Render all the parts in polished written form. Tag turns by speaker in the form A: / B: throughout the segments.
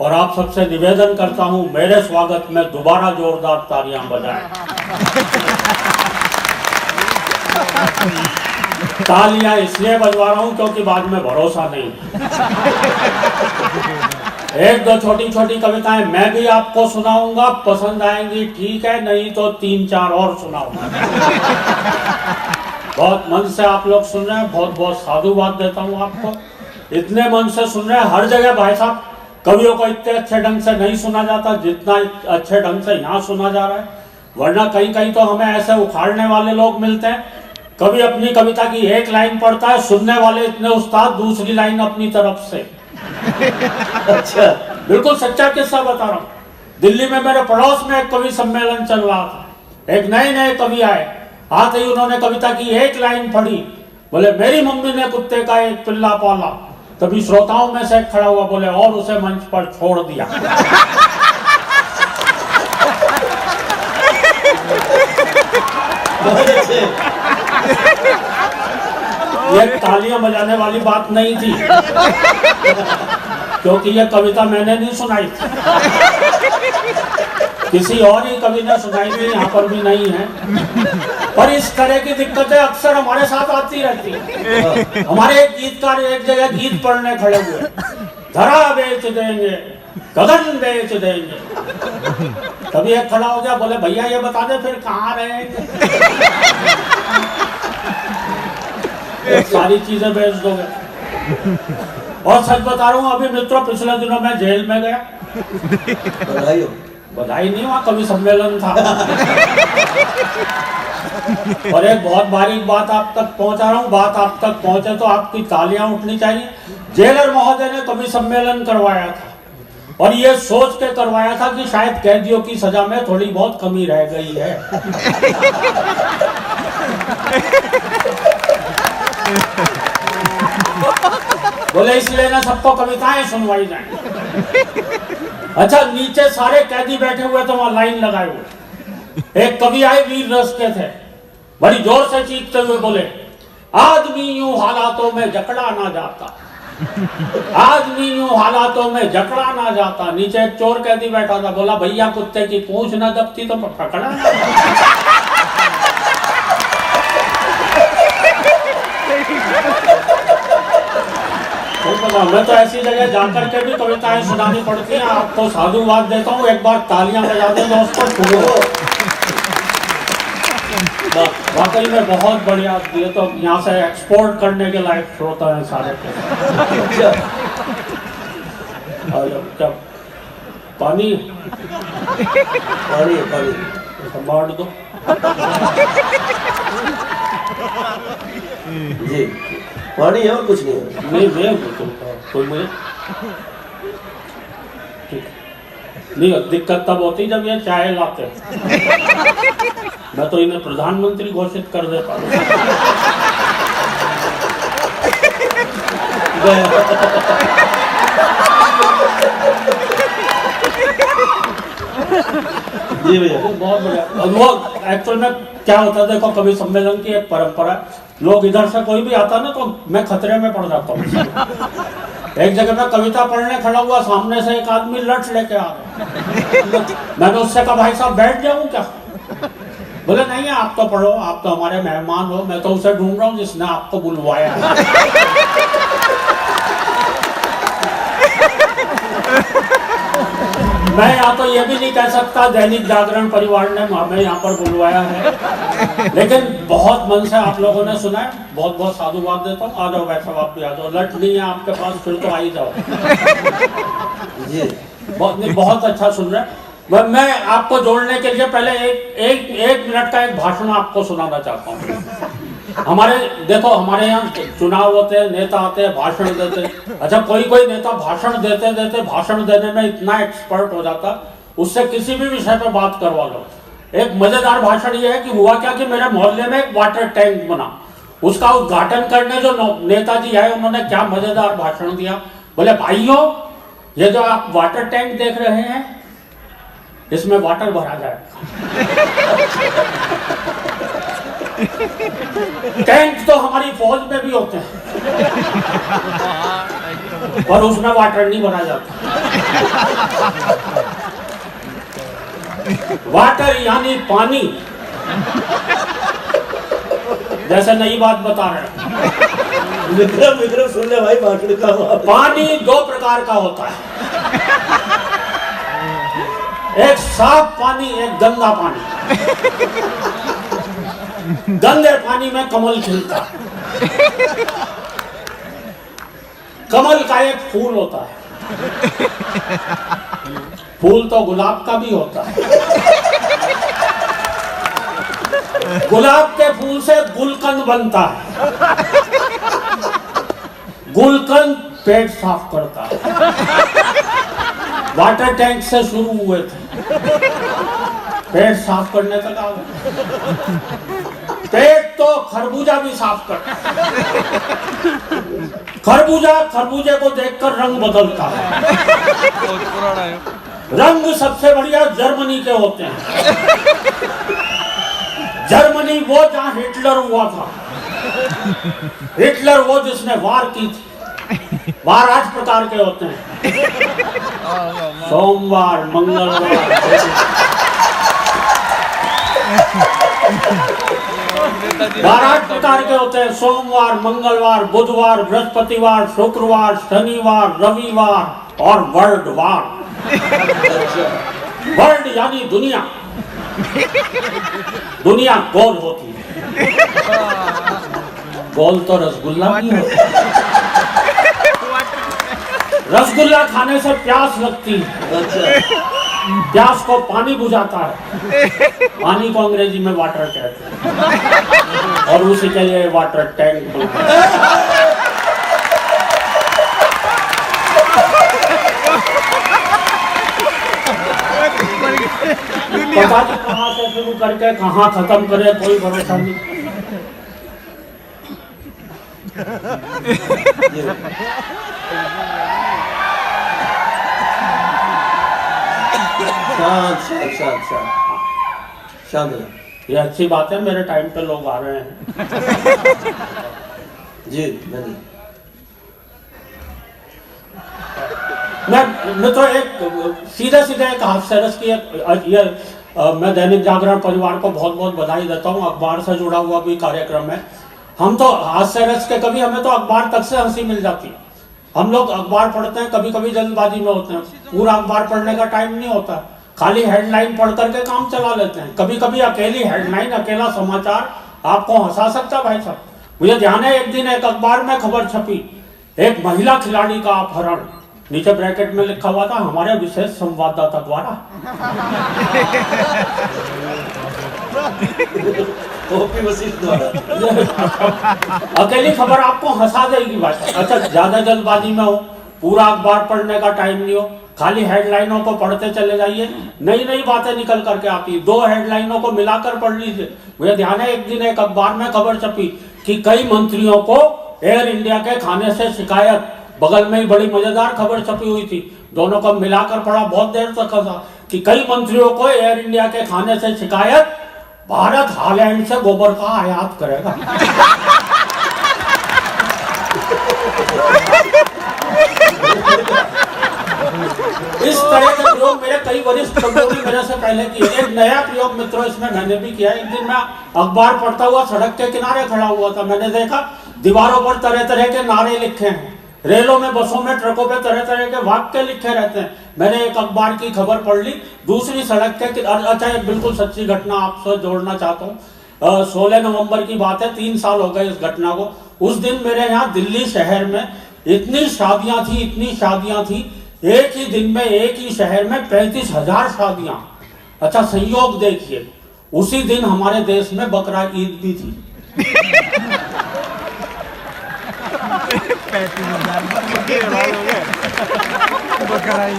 A: और आप सबसे निवेदन करता हूं मेरे स्वागत में दोबारा जोरदार तालियां बजाएं। तालियां इसलिए बजवा रहा हूं क्योंकि बाद में भरोसा नहीं। एक दो छोटी छोटी कविताएं मैं भी आपको सुनाऊंगा, पसंद आएंगी ठीक है, नहीं तो 3-4 और सुनाऊंगा। बहुत मन से आप लोग सुन रहे हैं, बहुत बहुत साधुवाद देता हूं आपको। इतने मन से सुन रहे हैं, हर जगह भाई साहब कवियों को इतने अच्छे ढंग से नहीं सुना जाता जितना अच्छे ढंग से यहाँ सुना जा रहा है। वरना कहीं कहीं तो हमें ऐसे उखाड़ने वाले लोग मिलते हैं, कभी अपनी कविता की एक लाइन पढ़ता है, सुनने वाले इतने उस्ताद दूसरी लाइन अपनी तरफ से। अच्छा, बिल्कुल सच्चा किस्सा बता रहा हूँ। दिल्ली में मेरे पड़ोस में एक कवि सम्मेलन चल रहा था। एक नए कवि आए, आते ही उन्होंने कविता की एक लाइन पढ़ी, बोले मेरी मम्मी ने कुत्ते का एक पिल्ला पाला। तभी श्रोताओं में से खड़ा हुआ बोले और उसे मंच पर छोड़ दिया। ये तालियां बजाने वाली बात नहीं थी, क्योंकि ये कविता मैंने नहीं सुनाई थी, किसी और ही कवि ने सुनाई थी, यहाँ पर भी नहीं है। पर इस तरह की दिक्कतें अक्सर हमारे साथ आती रहती है। हमारे एक गीतकार एक जगह गीत पढ़ने खड़े हुए, धरा बेच देंगे, गगन बेच देंगे। तभी एक खड़ा हो गया, बोले भैया ये बता दे फिर कहाँ रहेंगे? सारी चीजें बेच दोगे। और सच बता रहा हूँ, अभी मित्रों पिछले दिनों मैं जेल में गया। बधाई हो। बधाई नहीं, वहाँ कवि सम्मेलन था। और एक बहुत बारीक बात आप तक पहुंचा रहा हूँ, बात आप तक पहुंचे तो आपकी तालियां उठनी चाहिए। जेलर महोदय ने कवि सम्मेलन करवाया था और ये सोच के करवाया था कि शायद कैदियों की सजा में थोड़ी बहुत कमी रह गई है। बोले इसलिए ना सबको कविताएं सुनवाई जाए। अच्छा, नीचे सारे कैदी बैठे हुए तो वहां लाइन लगाए हुए। एक कवि आए, वीर रस के थे, बड़ी जोर से चीखते हुए बोले आदमी यूं हालातों में जकड़ा ना जाता, आदमी यूं हालातों में जकड़ा ना जाता। नीचे एक चोर कैदी बैठा था, बोला भैया कुत्ते की पूंछ न दबती तो पकड़ा ना जाता। मैं तो ऐसी जगह जाकर के भी कविताएं सुनानी पड़ती हैं। आपको साधुवाद देता हूँ, एक बार तालियां बजा दें दोस्तों। वाकई में बहुत बढ़िया, ये तो यहाँ से एक्सपोर्ट करने के लायक श्रोता है सारे। क्या पानी पानी पानी बांट दो जी। पानी है और कुछ नहीं है। नहीं कोई मुझे नहीं, दिक्कत तब होती जब ये चाय लाते। मैं तो इन्हें प्रधानमंत्री घोषित कर देता हूँ। जी भैया, बहुत बढ़िया। वो एक्चुअल में क्या होता है, देखो कवि सम्मेलन की एक परंपरा, लोग इधर से कोई भी आता ना तो मैं खतरे में पड़ जाता हूँ। एक जगह मैं कविता पढ़ने खड़ा हुआ, सामने से एक आदमी लठ लेके आ रहा। मैंने उससे कहा भाई साहब बैठ जाऊं क्या? बोले नहीं आप तो पढ़ो, आप तो हमारे मेहमान हो, मैं तो उसे ढूंढ रहा हूँ जिसने आपको बुलवाया। मैं यहाँ तो ये भी नहीं कह सकता दैनिक जागरण परिवार ने हमें यहाँ पर बुलवाया है, लेकिन बहुत मन से आप लोगों ने सुना है, बहुत बहुत साधुवाद देता हूँ। आ जाओ वैसा आप भी आ जाओ, लट नहीं है आपके पास फिर तो आ ही जाओ जी। बहुत अच्छा सुन रहे हैं। मैं आपको जोड़ने के लिए पहले एक मिनट का एक भाषण आपको सुनाना चाहता हूँ। हमारे देखो, हमारे यहाँ चुनाव होते हैं, नेता आते हैं, भाषण देते हैं। अच्छा, कोई नेता भाषण देते भाषण देने में इतना एक्सपर्ट हो जाता, उससे किसी भी विषय पर बात करवा लो। एक मजेदार भाषण ये है कि हुआ क्या कि मेरे मोहल्ले में एक वाटर टैंक बना, उसका उद्घाटन करने जो नेताजी आए उन्होंने क्या मजेदार भाषण दिया। बोले भाइयों, ये जो आप वाटर टैंक देख रहे हैं इसमें वाटर भरा जाए। टैंक तो हमारी फौज में भी होते हैं। पर उसमें वाटर नहीं भरा जाता। वाटर यानी पानी। जैसे नई बात बता रहे हैं,
B: विक्रम सुन ले भाई, वाटर का
A: पानी दो प्रकार का होता है, एक साफ पानी, एक गंदा पानी। गंदे पानी में कमल खिलता है। कमल का एक फूल होता है, फूल तो गुलाब का भी होता है। गुलाब के फूल से गुलकंद बनता है। गुलकंद पेट साफ करता है। वाटर टैंक से शुरू हुए थे, पेट साफ करने तक आ गए। पेट तो खरबूजा भी साफ करता है। खरबूजे को देखकर रंग बदलता है। रंग सबसे बढ़िया जर्मनी के होते हैं। जर्मनी वो जहां हिटलर हुआ था। हिटलर वो जिसने वार की थी। वार 8 प्रकार के होते हैं, सोमवार, मंगलवार। वार 8 प्रकार के होते हैं, सोमवार, मंगलवार, बुधवार, बृहस्पतिवार, शुक्रवार, शनिवार, रविवार और वर्ल्डवार। वर्ल्ड यानी दुनिया। दुनिया गोल होती है। गोल तो रसगुल्ला भी होता है। रसगुल्ला खाने से प्यास लगती है। प्यास को पानी बुझाता है। पानी को अंग्रेजी में वाटर कहते हैं और उसी के लिए वाटर टैंक बनता है। पता नहीं कहाँ से शुरू करके कहाँ खत्म करे, कोई भरोसा नहीं। ये अच्छी बात है, मेरे टाइम पे लोग आ रहे हैं।
B: जी नहीं,
A: मैं तो एक सीधे एक हास्यरस की मैं दैनिक जागरण परिवार को बहुत बहुत बधाई देता हूँ। अखबार से जुड़ा हुआ भी कार्यक्रम है। हम तो हास्यरस के कभी हमें तो अखबार तक से हंसी मिल जाती है। हम लोग अखबार पढ़ते हैं, कभी कभी जल्दबाजी में होते हैं, पूरा अखबार पढ़ने का टाइम नहीं होता, खाली हेडलाइन पढ़ करके काम चला लेते हैं। कभी कभी अकेली हेडलाइन, अकेला समाचार आपको हंसा सकता भाई साहब। मुझे ध्यान है, एक दिन एक अखबार में खबर छपी, एक महिला खिलाड़ी का अपहरण। नीचे ब्रैकेट में लिखा हुआ था, हमारे विशेष संवाददाता द्वारा। अकेली खबर आपको हंसा देगी भाई। अच्छा, ज्यादा जल्दबाजी में हो, पूरा अखबार पढ़ने का टाइम नहीं हो, खाली हेडलाइनों को पढ़ते चले जाइए, नई नई बातें निकल करके आती है। 2 हेडलाइनों को मिलाकर पढ़ लीजिए। मुझे ध्यान है, एक दिन एक अखबार में खबर छपी कि कई मंत्रियों को एयर इंडिया के खाने से शिकायत। बगल में ही बड़ी मजेदार खबर छपी हुई थी, दोनों को मिलाकर पढ़ा, बहुत देर तक था कि कई मंत्रियों को एयर इंडिया के खाने से शिकायत, भारत हालैंड से गोबर का आयात करेगा। इस तरह के प्रयोग मेरे कई वरिष्ठ लोगों ने मेरे से पहले किए। एक नया प्रयोग मित्रों इसमें मैंने भी किया। एक दिन मैं अखबार पढ़ता हुआ सड़क के किनारे खड़ा हुआ था। मैंने देखा दीवारों पर तरह तरह के नारे लिखे हैं, रेलों में, बसों में, ट्रकों पे तरह तरह के वाक्य लिखे रहते हैं। मैंने एक अखबार की खबर पढ़ ली, दूसरी सड़क के। अच्छा, एक बिल्कुल सच्ची घटना आपसे जोड़ना चाहता हूँ। 16 नवंबर की बात है, 3 साल हो गए इस घटना को। उस दिन मेरे यहाँ दिल्ली शहर में इतनी शादियां थी, एक ही दिन में एक ही शहर में 35,000 शादियां। अच्छा, संयोग देखिए, उसी दिन हमारे देश में बकरा ईद भी थी। 35,000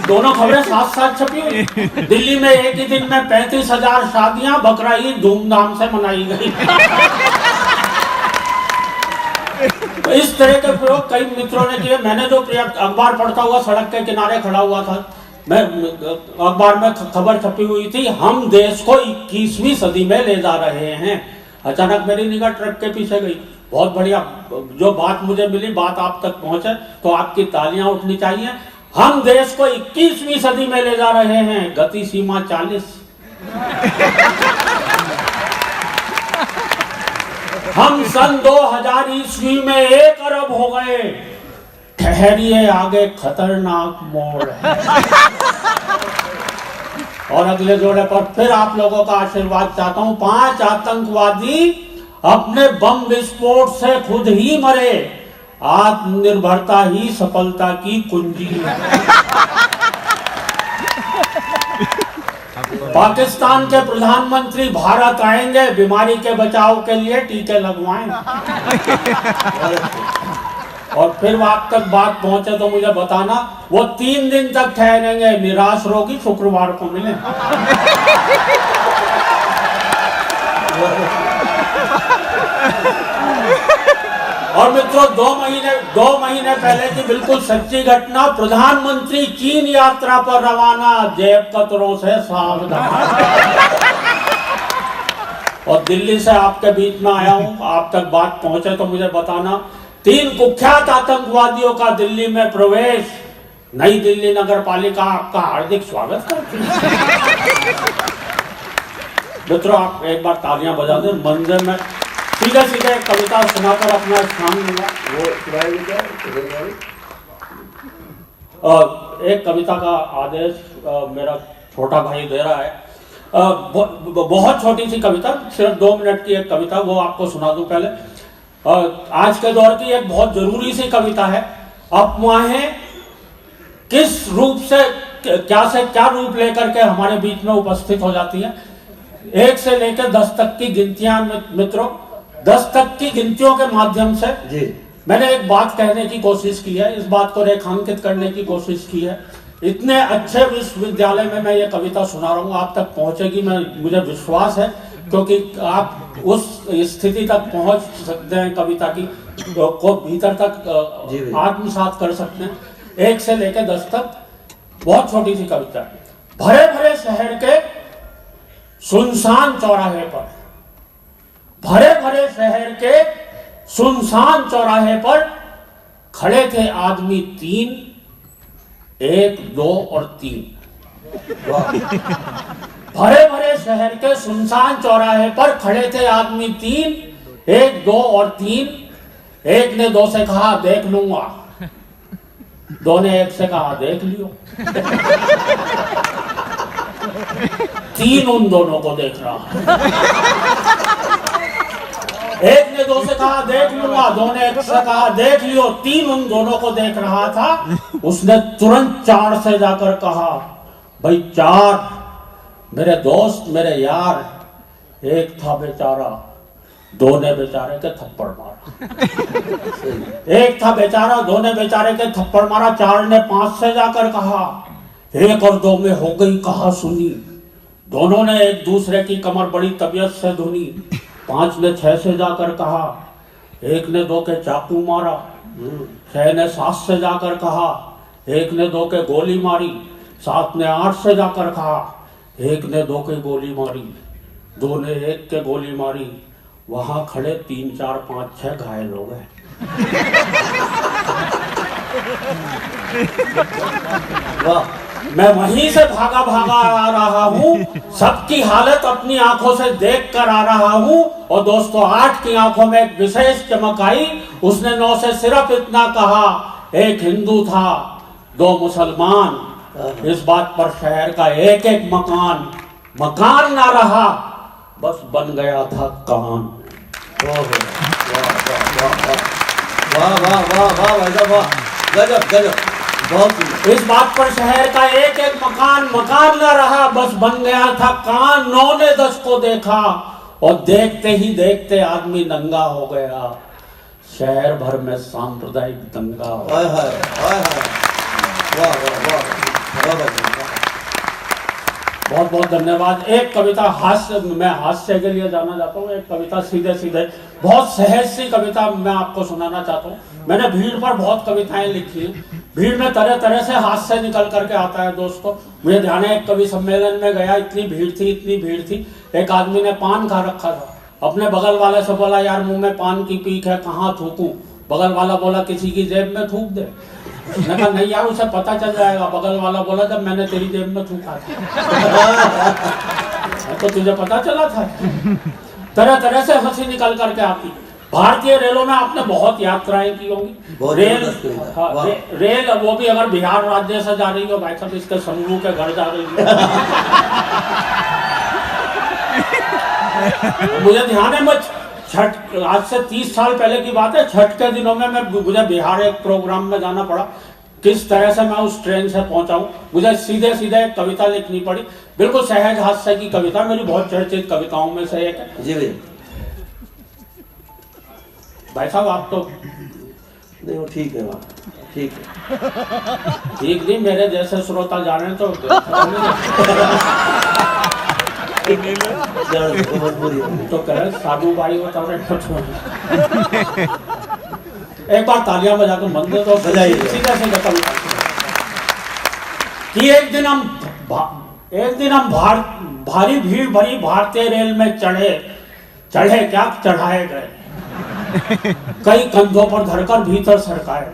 A: दोनों खबरें साथ साथ छपी हुई। दिल्ली में एक ही दिन में 35,000 शादियां, बकरा ईद धूमधाम से मनाई गई। तो इस तरह के प्रयोग कई मित्रों ने किए। मैंने जो अखबार पढ़ता हुआ सड़क के किनारे खड़ा हुआ था, मैं अखबार में खबर छपी हुई थी, हम देश को 21वीं सदी में ले जा रहे हैं। अचानक मेरी निगाह ट्रक के पीछे गई। बहुत बढ़िया। जो बात मुझे मिली, बात आप तक पहुंचे तो आपकी तालियां उठनी चाहिए। हम देश को 21वीं सदी में ले जा रहे हैं, गति सीमा 40। हम सन 2000 ईस्वी में 1 अरब हो गए। ठहरिए, आगे खतरनाक मोड़ है। और अगले जोड़े पर फिर आप लोगों का आशीर्वाद चाहता हूं। 5 आतंकवादी अपने बम विस्फोट से खुद ही मरे। आत्मनिर्भरता ही सफलता की कुंजी है। पाकिस्तान के प्रधानमंत्री भारत आएंगे, बीमारी के बचाव के लिए टीके लगवाएं। और फिर आप तक बात पहुंचे तो मुझे बताना, वो 3 दिन तक ठहरेंगे। निराश रोगी शुक्रवार को मिले। और मित्रों, 2 महीने पहले की बिल्कुल सच्ची घटना। प्रधानमंत्री चीन यात्रा पर रवाना, जेब कतरों से सावधान। और दिल्ली से आपके बीच में आया हूं, आप तक बात पहुंचे तो मुझे बताना। 3 कुख्यात आतंकवादियों का दिल्ली में प्रवेश। नई दिल्ली नगर पालिका आपका हार्दिक स्वागत करती है। मित्रों, आप एक बार तालियां बजा दें। मंदिर में सीधे सीधे कविता सुनाकर अपना स्थान मिला। एक कविता का आदेश मेरा छोटा भाई दे रहा है। बहुत छोटी सी कविता, सिर्फ 2 मिनट की एक कविता, वो आपको सुना दूं पहले। आज के दौर की एक बहुत जरूरी सी कविता है। अफवाहें किस रूप से क्या रूप लेकर के हमारे बीच में उपस्थित हो जाती है। 1 से लेकर 10 तक की गिनतियां मित्रों, 10 तक की गिनतियों के माध्यम से जी मैंने एक बात कहने की कोशिश की है, इस बात को रेखांकित करने की कोशिश की है। इतने अच्छे विश्वविद्यालय में मैं ये कविता सुना रहा हूँ, आप तक पहुंचेगी, मुझे विश्वास है, क्योंकि आप उस स्थिति तक पहुंच सकते हैं, कविता की को भीतर तक आत्मसात कर सकते हैं। 1 से लेकर 10 तक, बहुत छोटी सी कविता। भरे भरे शहर के सुनसान चौराहे पर, भरे भरे शहर के सुनसान चौराहे पर खड़े थे आदमी 3, 1, 2 और 3। भरे भरे शहर के सुनसान चौराहे पर खड़े थे आदमी 3, 1, 2 और 3। एक ने 2 से कहा देख लूंगा, 2 ने 1 से कहा देख लियो। 3 उन दोनों को देख रहा। 1 ने 2 से कहा देख लूंगा, 2 ने 1 से कहा देख लियो। 3 उन दोनों को देख रहा था। उसने तुरंत 4 से जाकर कहा, भाई 4 मेरे दोस्त, मेरे यार। 1 था बेचारा, 2 ने बेचारे के थप्पड़ मारा। 1 था बेचारा, 2 ने बेचारे के थप्पड़ मारा। 4 ने 5 से जाकर कहा, 1 और 2 में हो गई कहा सुनी। दोनों ने एक दूसरे की कमर बड़ी तबीयत से धुनी। 5 ने 6 से जाकर कहा, 1 ने 2 के चाकू मारा। 6 ने 7 से जाकर कहा, 1 ने 2 के गोली मारी। 7 ने 8 से जाकर कहा, 1 ने 2 के गोली मारी। 2 ने 1 के गोली मारी। वहां खड़े 3, 4, 5, 6 घायल हो गए। वाह, मैं वहीं से भागा आ रहा हूँ, सबकी हालत अपनी आंखों से देख कर आ रहा हूँ। और दोस्तों, 8 की आंखों में एक विशेष चमक आई। उसने 9 से सिर्फ इतना कहा, 1 हिंदू था, 2 मुसलमान। इस बात पर शहर का एक मकान ना रहा, बस बन गया था कान।
B: वाह वाह वाह वाह वाह वाह, गजब गजब, बहुत।
A: इस बात पर शहर का एक मकान न रहा, बस बन गया था कान। 9 ने 10 को देखा और देखते ही देखते आदमी नंगा हो गया। शहर भर में सांप्रदायिक दंगा हो गया।
B: वाह वाह वाह,
A: बहुत बहुत धन्यवाद। एक कविता मैं हास्य के लिए जाना चाहता हूँ। एक कविता सीधे बहुत सहज सी कविता मैं आपको सुनाना चाहता हूँ। मैंने भीड़ पर बहुत कविताएं लिखी हैं। भीड़ में तरह तरह से हास्य निकल करके आता है दोस्तों। मुझे ध्यान है, एक कवि सम्मेलन में गया, इतनी भीड़ थी। एक आदमी ने पान खा रखा था। अपने बगल वाले से बोला यार मुंह में पान की पीक है, कहाँ थूकूं? बगल वाला बोला किसी की जेब में थूक दे। मैंने कहा नहीं यार उसे पता चल जाएगा। बगल वाला बोला जब मैंने तेरी जेब में थूका था तो तुझे पता चला था। तरह तरह से हंसी निकल करके आती। भारतीय रेलों में आपने बहुत यात्राएं की होंगी। रेल, हाँ, रेल वो भी अगर बिहार राज्य से जा रही हो भाई साहब, इसके समूह के घर जा रही हो। मुझे ध्यान है, मैं छठ, आज से 30 साल पहले की बात है, छठ के दिनों में मुझे बिहार एक प्रोग्राम में जाना पड़ा। किस तरह से मैं उस ट्रेन से पहुंचा हूं, मुझे सीधे सीधे एक कविता लिखनी पड़ी, बिल्कुल सहज हास्य की कविता, मेरी बहुत चर्चित कविताओं में से एक है।
B: जी भैया।
A: भाई साहब आप तो
B: नहीं वो ठीक है, ठीक है।
A: ठीक नहीं, मेरे जैसे श्रोता जाने तो तो कह साधु भाई बता रहे। एक बार तालियां बजाकर मंदिर तो
B: बजाइए।
A: सीधा सीधा कविता कि एक दिन हम भारी भीड़ भरी भारतीय रेल में चढ़े क्या चढ़ाए गए, कई कंधों पर धरकर भीतर सरकाए।